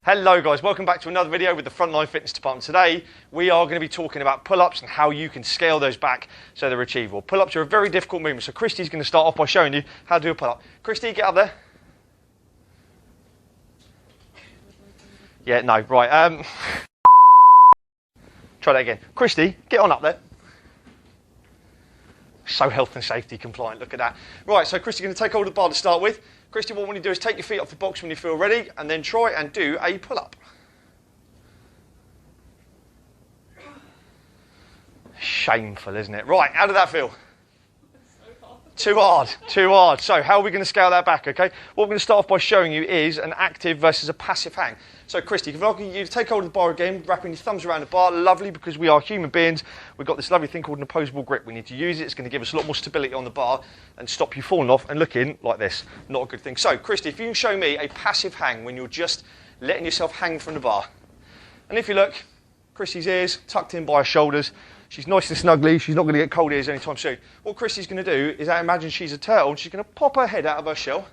Hello guys, welcome back to another video with the Frontline Fitness Department. Today we are going to be talking about pull-ups and how you can scale those back so they're achievable. Pull-ups are a very difficult movement, so Christy's going to start off by showing you how to do a pull-up. Christy, get up there. Yeah, no, right. Try that again. Christy, get on up there. So health and safety compliant, look at that. Right, so Christy's going to take hold of the bar to start with. Christy, what we want to do is take your feet off the box when you feel ready and then try and do a pull-up. Shameful, isn't it? Right, how did that feel? Too hard, too hard. So how are we going to scale that back, okay? What we're going to start off by showing you is an active versus a passive hang. So Christy, if I can you take hold of the bar again, wrapping your thumbs around the bar, lovely, because we are human beings. We've got this lovely thing called an opposable grip. We need to use it. It's going to give us a lot more stability on the bar and stop you falling off and looking like this. Not a good thing. So Christy, if you can show me a passive hang when you're just letting yourself hang from the bar. And if you look, Christy's ears tucked in by her shoulders. She's nice and snuggly. She's not going to get cold ears anytime soon. What Christy's going to do is, imagine she's a turtle, and she's going to pop her head out of her shell.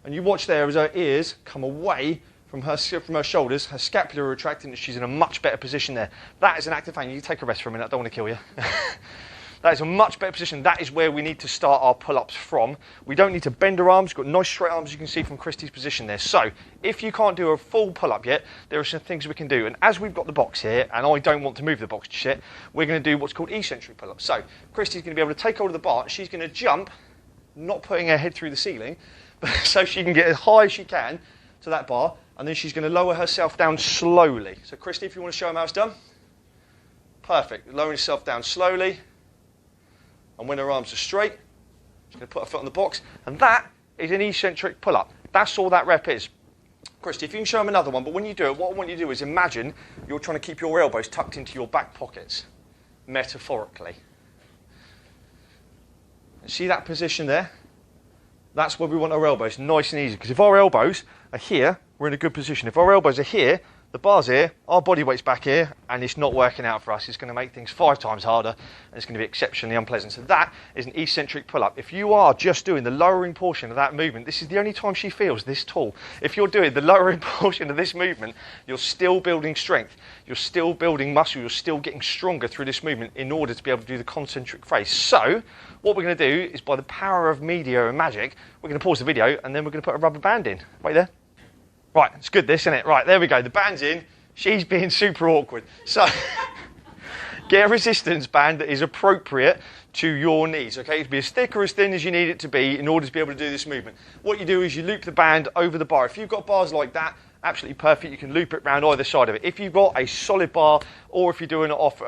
And you watch there as her ears come away from her shoulders, her scapula retracting, and she's in a much better position there. That is an active hang. You take a rest for a minute. I don't want to kill you. That is a much better position. That is where we need to start our pull-ups from. We don't need to bend our arms. We've got nice straight arms, you can see from Christy's position there. So if you can't do a full pull-up yet, there are some things we can do. And as we've got the box here, and I don't want to move the box just yet, we're going to do what's called eccentric pull-ups. So Christy's going to be able to take hold of the bar, and she's going to jump, not putting her head through the ceiling, but so she can get as high as she can to that bar, and then she's going to lower herself down slowly. So Christy, if you want to show them how it's done. Perfect. Lowering yourself down slowly. And when her arms are straight, she's going to put her foot on the box. And that is an eccentric pull-up. That's all that rep is. Christy, if you can show them another one, but when you do it, what I want you to do is imagine you're trying to keep your elbows tucked into your back pockets, metaphorically. See that position there? That's where we want our elbows, nice and easy. Because if our elbows are here, we're in a good position. If our elbows are here, the bar's here, our body weight's back here, and it's not working out for us. It's going to make things 5 times harder, and it's going to be exceptionally unpleasant. So that is an eccentric pull-up. If you are just doing the lowering portion of that movement, this is the only time she feels this tall. If you're doing the lowering portion of this movement, you're still building strength. You're still building muscle. You're still getting stronger through this movement in order to be able to do the concentric phase. So what we're going to do is, by the power of media and magic, we're going to pause the video, and then we're going to put a rubber band in. Right there. Right, it's good this, isn't it? Right, there we go. The band's in. She's being super awkward. So get a resistance band that is appropriate to your needs, okay? It'll be as thick or as thin as you need it to be in order to be able to do this movement. What you do is you loop the band over the bar. If you've got bars like that, absolutely perfect. You can loop it around either side of it. If you've got a solid bar, or if you're doing it off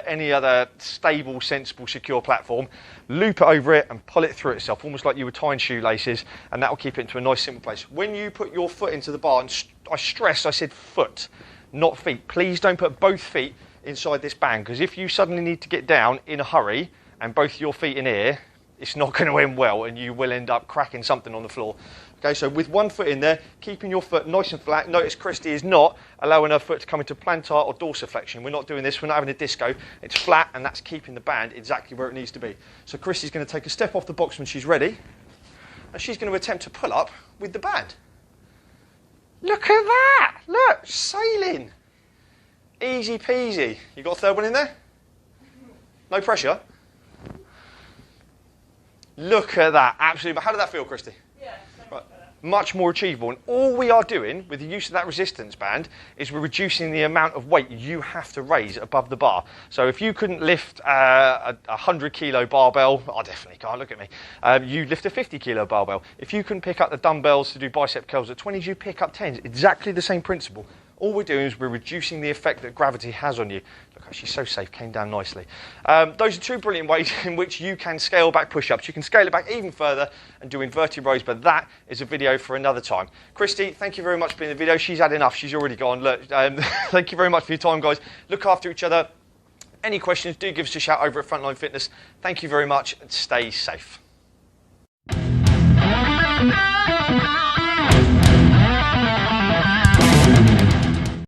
any other stable, sensible, secure platform, loop it over it and pull it through itself, almost like you were tying shoelaces, and that will keep it into a nice, simple place. When you put your foot into the bar, and I said foot, not feet. Please don't put both feet inside this band, because if you suddenly need to get down in a hurry and both your feet in here, it's not going to end well, and you will end up cracking something on the floor. Okay, so with one foot in there, keeping your foot nice and flat. Notice Christy is not allowing her foot to come into plantar or dorsiflexion. We're not doing this. We're not having a disco. It's flat, and that's keeping the band exactly where it needs to be. So Christy's going to take a step off the box when she's ready, and she's going to attempt to pull up with the band. Look at that! Look, sailing. Easy peasy. You got a third one in there? No pressure. Look at that, absolutely. How did that feel, Christy? Yeah, right. Much more achievable. And all we are doing with the use of that resistance band is we're reducing the amount of weight you have to raise above the bar. So if you couldn't lift a 100-kilo barbell, I definitely can't, look at me. You lift a 50-kilo barbell. If you couldn't pick up the dumbbells to do bicep curls at 20s, you pick up 10s. Exactly the same principle. All we're doing is we're reducing the effect that gravity has on you. Look, she's so safe, came down nicely. Those are 2 brilliant ways in which you can scale back push-ups. You can scale it back even further and do inverted rows, but that is a video for another time. Christy, thank you very much for being in the video. She's had enough. She's already gone. Look, thank you very much for your time, guys. Look after each other. Any questions, do give us a shout over at Frontline Fitness. Thank you very much, and stay safe.